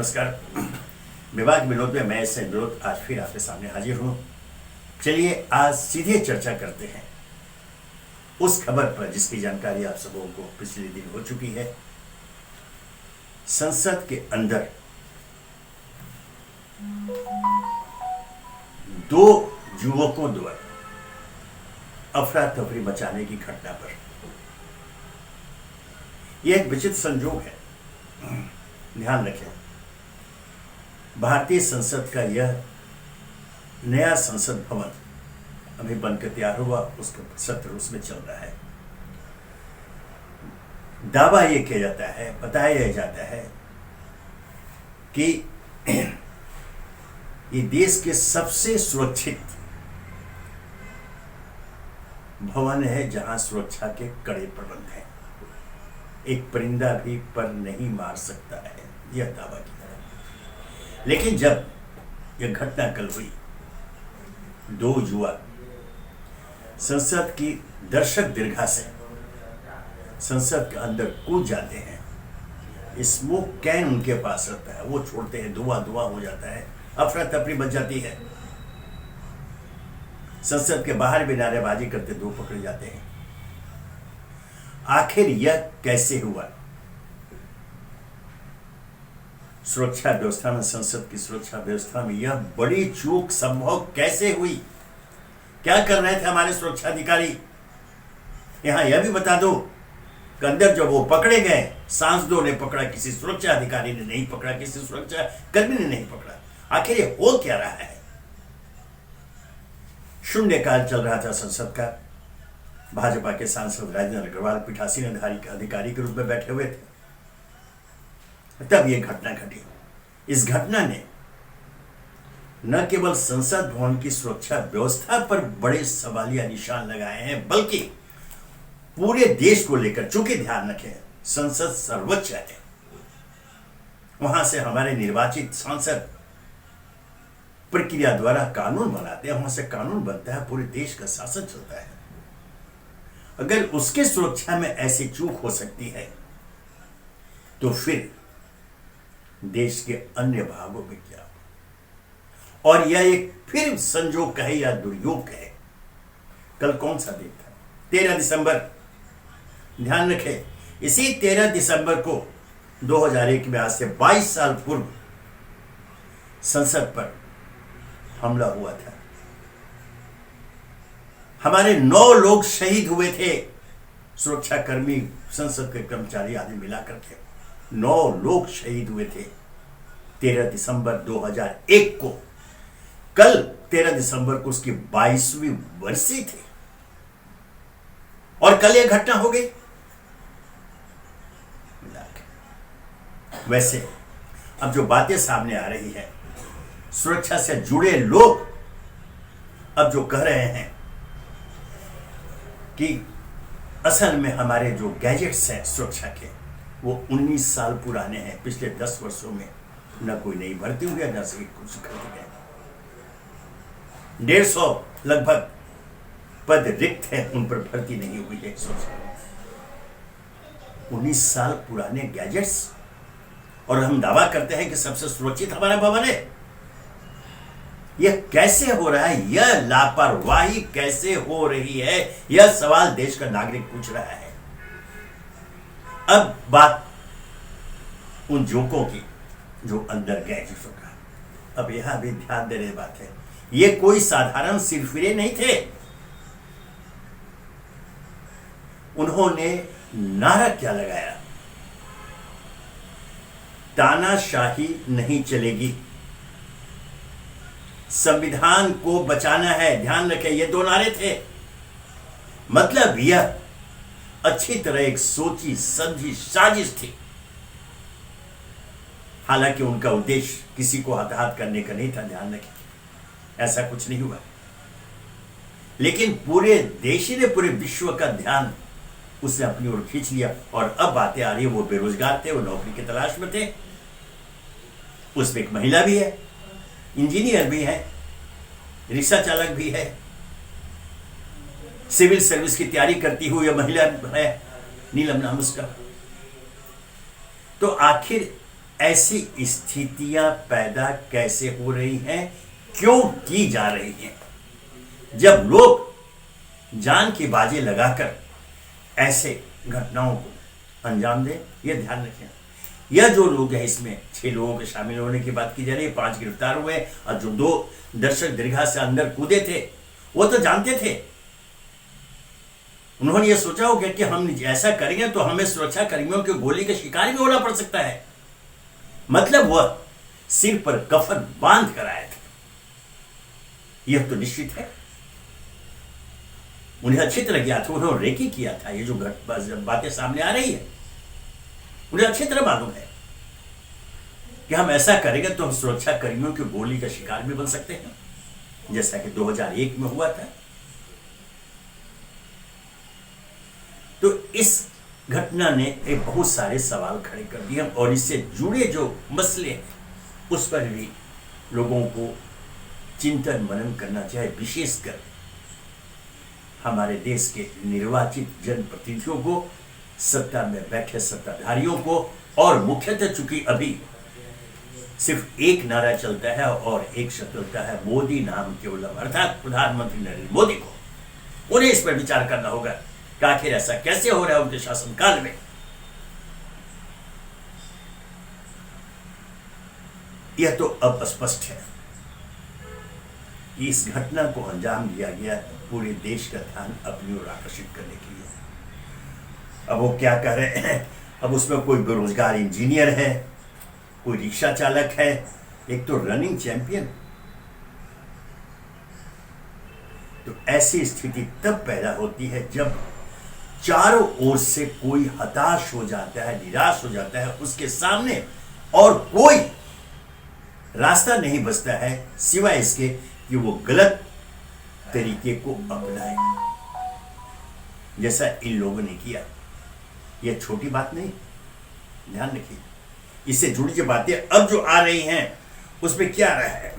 नमस्कार। विभाग विनोद में मैं इससे विनोद आज फिर आपके सामने हाजिर हूं। चलिए आज सीधे चर्चा करते हैं उस खबर पर जिसकी जानकारी आप सबों को पिछले दिन हो चुकी है। संसद के अंदर दो युवकों द्वारा अफरा तफरी मचाने की घटना पर यह एक विचित्र संयोग है। ध्यान रखें, भारतीय संसद का यह नया संसद भवन अभी बनकर तैयार हुआ, उसका सत्र उसमें चल रहा है। दावा यह किया जाता है, बताया जाता है कि ये देश के सबसे सुरक्षित भवन है जहां सुरक्षा के कड़े प्रबंध हैं। एक परिंदा भी पर नहीं मार सकता है, यह दावा किया। लेकिन जब यह घटना कल हुई, दो युवा संसद की दर्शक दीर्घा से संसद के अंदर कूद जाते हैं। स्मोक कैन उनके पास रहता है, वो छोड़ते हैं, धुआं धुआं हो जाता है, अफरा तफरी मच जाती है। संसद के बाहर भी नारेबाजी करते दो पकड़े जाते हैं। आखिर यह कैसे हुआ? सुरक्षा व्यवस्था में, संसद की सुरक्षा व्यवस्था में यह बड़ी चूक संभव कैसे हुई? क्या कर रहे थे हमारे सुरक्षा अधिकारी? यहां यह भी बता दो कि अंदर जब वो पकड़े गए, सांसदों ने पकड़ा, किसी सुरक्षा अधिकारी ने नहीं पकड़ा, किसी सुरक्षा कर्मी ने नहीं पकड़ा। आखिर ये हो क्या रहा है? शून्यकाल चल रहा था संसद का। भाजपा के सांसद राजेंद्र अग्रवाल पीठासीन अधिकारी के रूप में बैठे हुए थे। तब यह घटना घटी। इस घटना ने न केवल संसद भवन की सुरक्षा व्यवस्था पर बड़े सवालिया निशान लगाए हैं, बल्कि पूरे देश को लेकर, चूंकि ध्यान रखें संसद सर्वोच्च है, वहां से हमारे निर्वाचित सांसद प्रक्रिया द्वारा कानून बनाते हैं, वहां से कानून बनता है, पूरे देश का शासन चलता है। अगर उसके सुरक्षा में ऐसी चूक हो सकती है तो फिर देश के अन्य भागों में क्या? और यह एक फिर संजोग कहे या दुर्योग कहे। कल कौन सा दिन था? 13 दिसंबर। ध्यान रखें, इसी 13 दिसंबर को 2001 में, आज से 22 साल पूर्व संसद पर हमला हुआ था। हमारे 9 लोग शहीद हुए थे, सुरक्षाकर्मी, संसद के कर्मचारी आदि मिलाकर के 9 लोग शहीद हुए थे 13 दिसंबर 2001 को। कल 13 दिसंबर को उसकी 22वीं वर्षी थी और कल यह घटना हो गई। वैसे अब जो बातें सामने आ रही है, सुरक्षा से जुड़े लोग अब जो कह रहे हैं कि असल में हमारे जो गैजेट्स हैं सुरक्षा के, वो 19 साल पुराने हैं। पिछले 10 वर्षों में न कोई नई भर्ती हुई है, न से कुछ खरीदे गए। 150 लगभग पद रिक्त हैं, उन पर भर्ती नहीं हुई है। 19 साल पुराने गैजेट्स, और हम दावा करते हैं कि सबसे सुरक्षित हमारा भवन है। यह कैसे हो रहा है? यह लापरवाही कैसे हो रही है? यह सवाल देश का नागरिक पूछ रहा है। अब बात उन युवकों की जो अंदर गए जिसको का, अब यहां भी ध्यान देने की बात है, ये कोई साधारण सिरफिरे नहीं थे। उन्होंने नारा क्या लगाया? तानाशाही नहीं चलेगी, संविधान को बचाना है। ध्यान रखें, ये 2 नारे थे। मतलब यह अच्छी तरह एक सोची समझी साजिश थी। हालांकि उनका उद्देश्य किसी को हताहत करने का नहीं था, ध्यान रखें, ऐसा कुछ नहीं हुआ। लेकिन पूरे देश ने, पूरे विश्व का ध्यान उसने अपनी ओर खींच लिया। और अब बातें आ रही है, वो बेरोजगार थे, वो नौकरी की तलाश में थे। उसमें एक महिला भी है, इंजीनियर भी है, रिक्शा चालक भी है, सिविल सर्विस की तैयारी करती हुई महिला है, नीलम नाम उसका। तो आखिर ऐसी स्थितियां पैदा कैसे हो रही हैं, क्यों की जा रही हैं? जब लोग जान की बाजी लगाकर ऐसे घटनाओं को अंजाम दें, यह ध्यान रखें। यह जो लोग हैं, इसमें 6 लोगों के शामिल होने की बात की जा रही है, 5 गिरफ्तार हुए, और जो 2 दर्शक दीर्घा से अंदर कूदे थे वो तो जानते थे। उन्होंने ये सोचा होगा कि हम ऐसा करेंगे तो हमें सुरक्षा कर्मियों की गोली के शिकार भी होना पड़ सकता है। मतलब वह सिर पर कफन बांध कर आए थे, यह तो निश्चित है। उन्हें अच्छी तरह ज्ञात था, उन्होंने रेकी किया था। ये जो बातें सामने आ रही है उन्हें अच्छी तरह मालूम है कि हम ऐसा करेंगे तो हम सुरक्षा कर्मियों की गोली का शिकार भी बन सकते हैं, जैसा कि 2001 में हुआ था। तो इस घटना ने एक बहुत सारे सवाल खड़े कर दिए, और इससे जुड़े जो मसले हैं उस पर भी लोगों को चिंतन मनन करना चाहिए। विशेषकर हमारे देश के निर्वाचित जनप्रतिनिधियों को, सत्ता में बैठे सत्ताधारियों को, और मुख्यतः चूंकि अभी सिर्फ एक नारा चलता है और एक शब्द चलता है, मोदी नाम केवल, अर्थात प्रधानमंत्री नरेंद्र मोदी को, उन्हें इस पर विचार करना होगा कि आखिर ऐसा कैसे हो रहा है उनके शासनकाल में। यह तो अब स्पष्ट है कि इस घटना को अंजाम दिया गया पूरे देश का ध्यान अपनी ओर आकर्षित करने के लिए। अब वो क्या कह रहे हैं, अब उसमें कोई बेरोजगार इंजीनियर है, कोई रिक्शा चालक है, एक तो रनिंग चैंपियन। तो ऐसी स्थिति तब पैदा होती है जब चारों ओर से कोई हताश हो जाता है, निराश हो जाता है, उसके सामने और कोई रास्ता नहीं बचता है सिवाय इसके कि वो गलत तरीके को अपनाए, जैसा इन लोगों ने किया। यह छोटी बात नहीं, ध्यान रखिए। इससे जुड़ी जो बातें अब जो आ रही हैं उसमें क्या रहा है,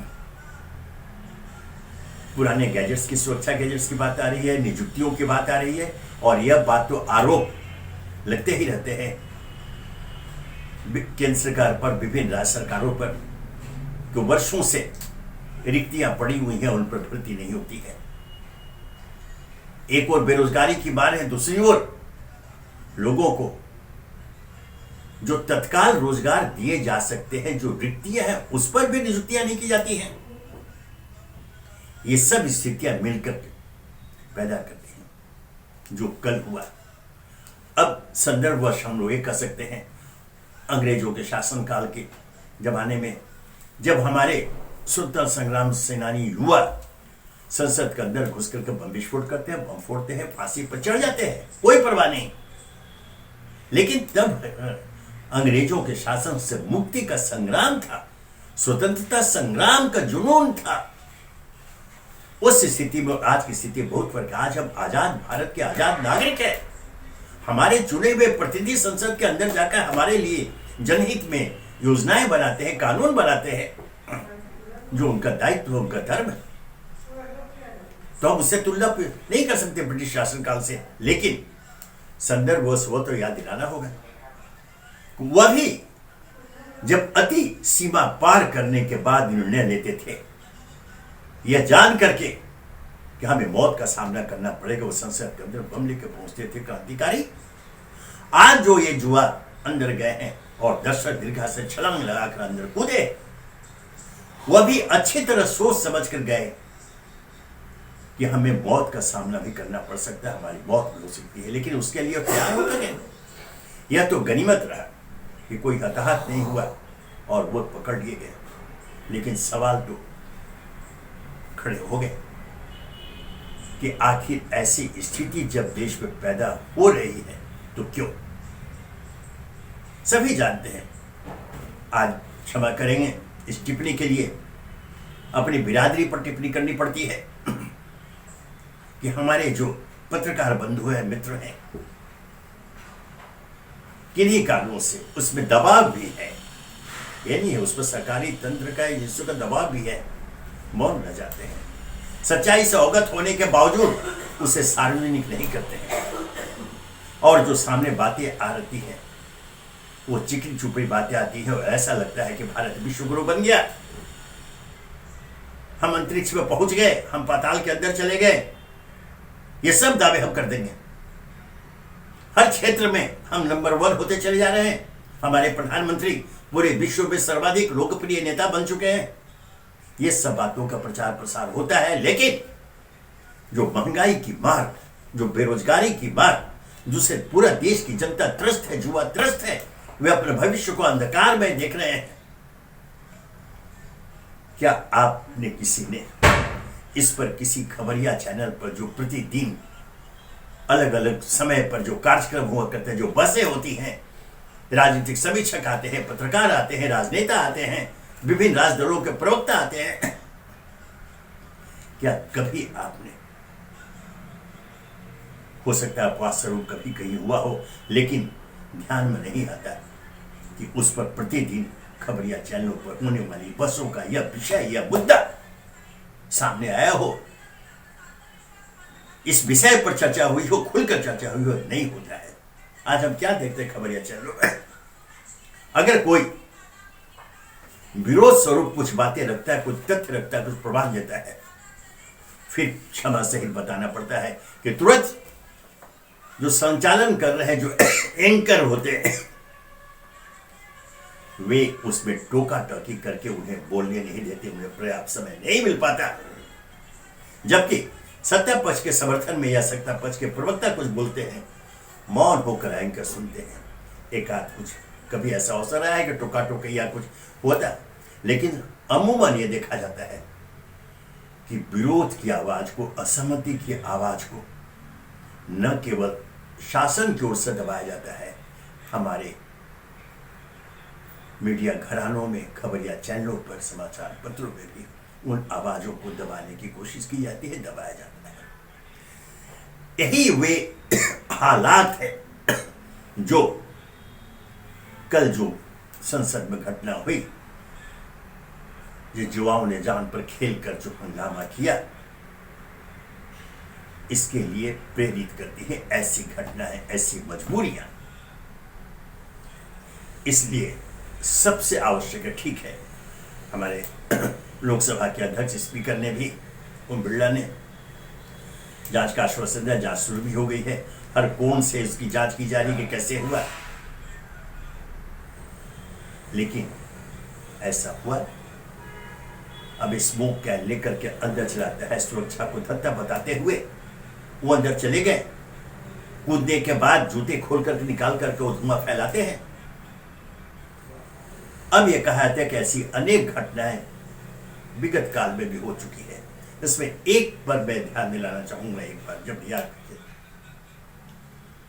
पुराने गैजेट्स की, सुरक्षा गैजेट्स की बात आ रही है, नियुक्तियों की बात आ रही है, और यह बात तो आरोप लगते ही रहते हैं केंद्र सरकार पर, विभिन्न राज्य सरकारों पर, तो वर्षों से रिक्तियां पड़ी हुई हैं, उन पर भर्ती नहीं होती है। एक और बेरोजगारी की बात है, दूसरी ओर लोगों को जो तत्काल रोजगार दिए जा सकते हैं, जो रिक्तियां हैं, उस पर भी नियुक्तियां नहीं की जाती हैं। ये सब स्थितियां मिलकर पैदा करती हैं जो कल हुआ। अब संदर्भवश हम लोग ये कह सकते हैं, अंग्रेजों के शासनकाल के जमाने में जब हमारे स्वतंत्रता संग्राम सेनानी युवा संसद के अंदर घुस करके बम विस्फोट करते हैं, बम फोड़ते हैं, फांसी पर चढ़ जाते हैं, कोई परवाह नहीं। लेकिन तब अंग्रेजों के शासन से मुक्ति का संग्राम था, स्वतंत्रता संग्राम का जुनून था। उस स्थिति में आज की स्थिति बहुत फर्क है। आज हम आजाद भारत के आजाद नागरिक हैं। हमारे चुने हुए प्रतिनिधि संसद के अंदर जाकर हमारे लिए जनहित में योजनाएं बनाते हैं, कानून बनाते हैं, जो उनका दायित्व, उनका धर्म है। तो हम उससे तुलना नहीं कर सकते ब्रिटिश शासनकाल से। लेकिन संदर्भ वो तो याद दिलाना होगा, वह भी जब अति सीमा पार करने के बाद निर्णय लेते थे, यह जान करके कि हमें मौत का सामना करना पड़ेगा, वो संसद के अंदर बम लेकर पहुंचते थे क्रांतिकारी। आज जो ये जुआ अंदर गए हैं और दर्शक दीर्घा से छलांग लगाकर अंदर कूदे, वह भी अच्छी तरह सोच समझ कर गए कि हमें मौत का सामना भी करना पड़ सकता है, हमारी मौत भी हो सकती है, लेकिन उसके लिए तैयार होकर गए। यह तो गनीमत रहा कि कोई हताहत नहीं हुआ और वो पकड़ लिए गए। लेकिन सवाल तो खड़े हो गए कि आखिर ऐसी स्थिति जब देश में पैदा हो रही है तो क्यों? सभी जानते हैं, आज क्षमा करेंगे इस टिप्पणी के लिए, अपनी बिरादरी पर टिप्पणी करनी पड़ती है कि हमारे जो पत्रकार बंधु हैं, मित्र हैं, किन्हीं कारणों से उसमें दबाव भी है। ये नहीं है उसमें सरकारी तंत्र का, यीशु का दबाव भी है, मौन रह जाते हैं, सच्चाई से अवगत होने के बावजूद उसे सार्वजनिक नहीं करते हैं। और जो सामने बातें आ रही हैं वो चिकनी चुपड़ी बातें आती हैं और ऐसा लगता है कि भारत विश्व गुरु बन गया, हम अंतरिक्ष में पहुंच गए, हम पाताल के अंदर चले गए। ये सब दावे हम कर देंगे। हर क्षेत्र में हम नंबर 1 होते चले जा रहे हैं। हमारे प्रधानमंत्री पूरे विश्व में सर्वाधिक लोकप्रिय नेता बन चुके हैं। ये सब बातों का प्रचार प्रसार होता है, लेकिन जो महंगाई की मार, जो बेरोजगारी की मार, जिससे पूरा देश की जनता त्रस्त है, जुआ त्रस्त है, वे अपने भविष्य को अंधकार में देख रहे हैं। क्या आपने किसी ने इस पर किसी खबरिया चैनल पर जो प्रतिदिन अलग अलग समय पर जो कार्यक्रम हुआ करते हैं, जो बसें होती हैं, राजनीतिक समीक्षक आते हैं, पत्रकार आते हैं, राजनेता आते हैं, विभिन्न राजदलों के प्रवक्ता आते हैं, क्या कभी आपने, हो सकता है अपवाद स्वरूप कभी कहीं हुआ हो, लेकिन ध्यान में नहीं आता कि उस पर प्रतिदिन खबरिया चैनलों पर होने वाली बसों का यह विषय, यह मुद्दा सामने आया हो, इस विषय पर चर्चा हुई हो, खुलकर चर्चा हुई हो? नहीं होता है। आज हम क्या देखते हैं खबरिया चैनलों में? अगर कोई विरोध स्वरूप कुछ बातें रखता है, कुछ तथ्य रखता है, कुछ प्रमाण देता है, फिर क्षमा सहित बताना पड़ता है कि तुरंत जो संचालन कर रहे हैं, जो एंकर होते हैं, वे उसमें टोका टोकी करके उन्हें बोलने नहीं देते, उन्हें पर्याप्त समय नहीं मिल पाता। जबकि सत्ता पक्ष के समर्थन में या सत्ता पक्ष के प्रवक्ता कुछ बोलते हैं, मौन होकर एंकर सुनते हैं। एक आध कुछ कभी ऐसा अवसर आया है कि टोका टोकी या कुछ होता है, लेकिन अमूमन ये देखा जाता है कि विरोध की आवाज को, असहमति की आवाज को न केवल शासन की ओर से दबाया जाता है, हमारे मीडिया घरानों में, खबरिया चैनलों पर, समाचार पत्रों में भी उन आवाजों को दबाने की कोशिश की जाती है, दबाया जाता है। यही वे हालात है जो कल जो संसद में घटना हुई, जिस युवाओं ने जान पर खेलकर जो हंगामा किया, इसके लिए प्रेरित करती है ऐसी घटनाएं, ऐसी मजबूरियां। इसलिए सबसे आवश्यक है, ठीक है, हमारे लोकसभा के अध्यक्ष स्पीकर ने भी, ओम बिरला ने जांच का आश्वासन दिया, जांच शुरू भी हो गई है, हर कोण से इसकी जांच की जा रही है कि कैसे हुआ। लेकिन ऐसा हुआ, अब स्मोक कैन लेकर के अंदर चलाता है, सुरक्षा को धत्ता बताते हुए वो अंदर चले गए। कूदने के बाद जूते खोल करके निकाल करके वो धुआं फैलाते हैं। अब यह कहा जाता है कि ऐसी अनेक घटनाएं विगत काल में भी हो चुकी है। इसमें एक पर मैं ध्यान दिलाना चाहूंगा, एक बार जब याद कीजिए,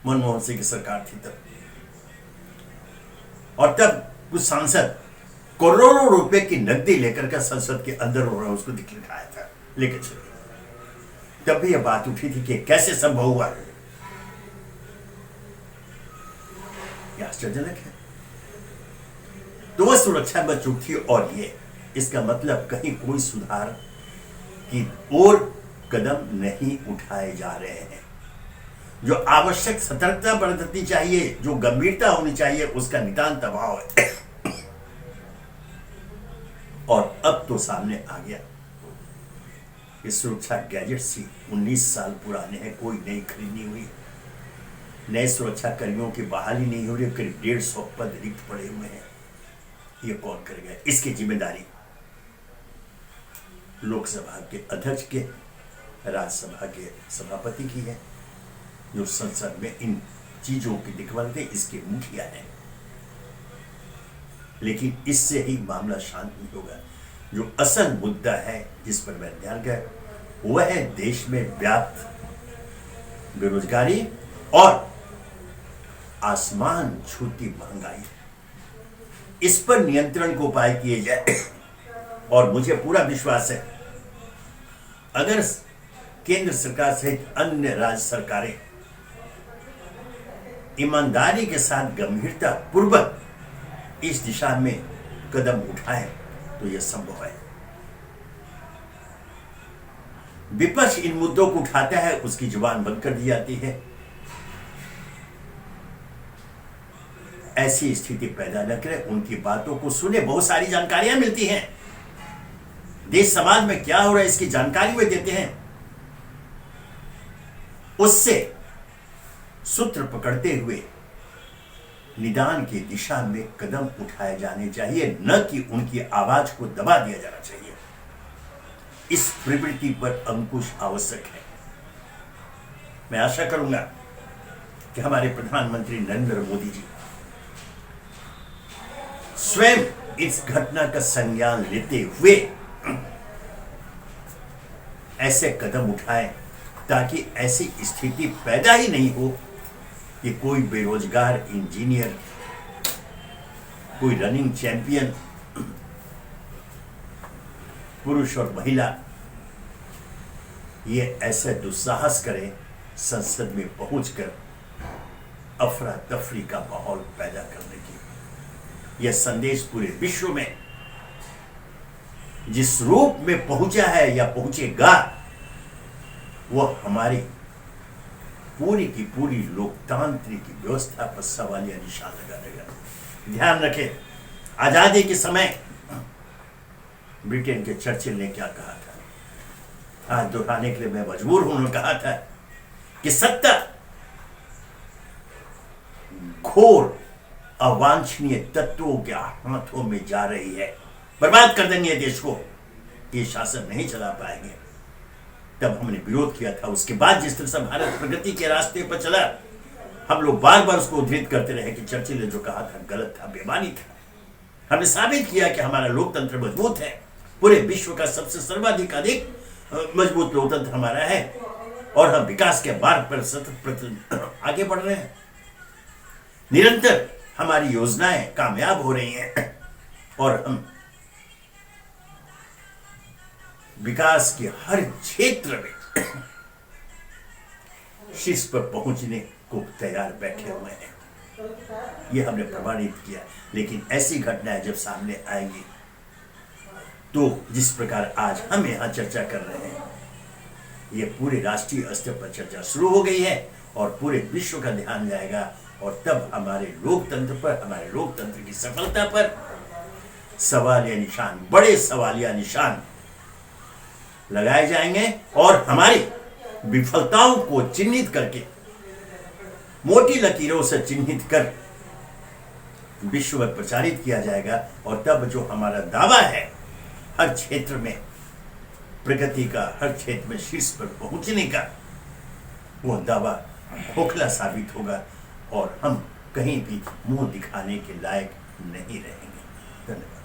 मनमोहन सिंह की सरकार थी तब, और तब कुछ सांसद करोड़ों रुपए की नकदी लेकर के संसद के अंदर हो रहा उसको दिखाया था, लेकर चले। तब भी यह बात उठी थी कि कैसे संभव हुआ। यह आश्चर्यजनक है। तो वह सुरक्षा में चूक थी, और ये इसका मतलब कहीं कोई सुधार की ओर कदम नहीं उठाए जा रहे हैं। जो आवश्यक सतर्कता बरतनी चाहिए, जो गंभीरता होनी चाहिए, उसका नितांत अभाव है। और अब तो सामने आ गया कि सुरक्षा गैजेट्स ही 19 साल पुराने हैं, कोई नई खरीदनी हुई, नए सुरक्षा कर्मियों की बहाली नहीं हो रही, करीब 150 पद रिक्त पड़े हुए हैं। ये कौन करेगा? इसकी जिम्मेदारी लोकसभा के अध्यक्ष के, राज्यसभा के सभापति की है, जो संसद में इन चीजों की दिखवाते इसके मुखिया है। लेकिन इससे ही मामला शांत नहीं होगा। जो असल मुद्दा है जिस पर मैं ध्यान गया, वह है देश में व्याप्त बेरोजगारी और आसमान छूती महंगाई। इस पर नियंत्रण को उपाय किए जाए, और मुझे पूरा विश्वास है अगर केंद्र सरकार सहित अन्य राज्य सरकारें ईमानदारी के साथ गंभीरता पूर्वक इस दिशा में कदम उठाएं तो यह संभव है। विपक्ष इन मुद्दों को उठाता है, उसकी जुबान बंद कर दी जाती है। ऐसी स्थिति पैदा न करें, उनकी बातों को सुने। बहुत सारी जानकारियां मिलती हैं, देश समाज में क्या हो रहा है इसकी जानकारी वे देते हैं, उससे सूत्र पकड़ते हुए निदान की दिशा में कदम उठाए जाने चाहिए, न कि उनकी आवाज को दबा दिया जाना चाहिए। इस प्रवृत्ति पर अंकुश आवश्यक है। मैं आशा करूंगा कि हमारे प्रधानमंत्री नरेंद्र मोदी जी स्वयं इस घटना का संज्ञान लेते हुए ऐसे कदम उठाएं ताकि ऐसी स्थिति पैदा ही नहीं हो कि कोई बेरोजगार इंजीनियर, कोई रनिंग चैंपियन, पुरुष और महिला ये ऐसे दुस्साहस करें संसद में पहुंचकर अफरा तफरी का माहौल पैदा करने की। यह संदेश पूरे विश्व में जिस रूप में पहुंचा है या पहुंचेगा, वह हमारी पूरी की पूरी लोकतांत्रिक व्यवस्था पर सवालिया निशान लगा देगा। ध्यान रखें, आजादी के समय ब्रिटेन के चर्चिल ने क्या कहा था, आज दोहराने के लिए मैं मजबूर हूं। उन्होंने कहा था कि सत्ता घोर अवांछनीय तत्वों के हाथों में जा रही है, बर्बाद कर देंगे देश को, ये शासन नहीं चला पाएंगे। तब हमने विरोध किया था। उसके बाद जिस तरह से भारत प्रगति के रास्ते पर चला, हम लोग बार बार उसको उद्धृत करते रहे कि चर्चिल ने जो कहा था गलत था, बेईमानी था। हमने साबित किया कि हमारा लोकतंत्र मजबूत है, पूरे विश्व का सबसे सर्वाधिक अधिक मजबूत लोकतंत्र हमारा है, और हम विकास के मार्ग पर सतत आगे बढ़ रहे हैं। निरंतर हमारी योजनाएं कामयाब हो रही हैं और हम विकास के हर क्षेत्र में शीर्ष पर पहुंचने को तैयार बैठे हुए हैं। यह हमने प्रमाणित किया। लेकिन ऐसी घटनाएं जब सामने आएंगी तो जिस प्रकार आज हम यहां चर्चा कर रहे हैं, यह पूरे राष्ट्रीय स्तर पर चर्चा शुरू हो गई है और पूरे विश्व का ध्यान जाएगा, और तब हमारे लोकतंत्र पर, हमारे लोकतंत्र की सफलता पर सवालिया निशान, बड़े सवालिया निशान लगाए जाएंगे, और हमारी विफलताओं को चिन्हित करके, मोटी लकीरों से चिन्हित कर विश्व में प्रचारित किया जाएगा। और तब जो हमारा दावा है हर क्षेत्र में प्रगति का, हर क्षेत्र में शीर्ष पर पहुंचने का, वो दावा खोखला साबित होगा और हम कहीं भी मुंह दिखाने के लायक नहीं रहेंगे। धन्यवाद।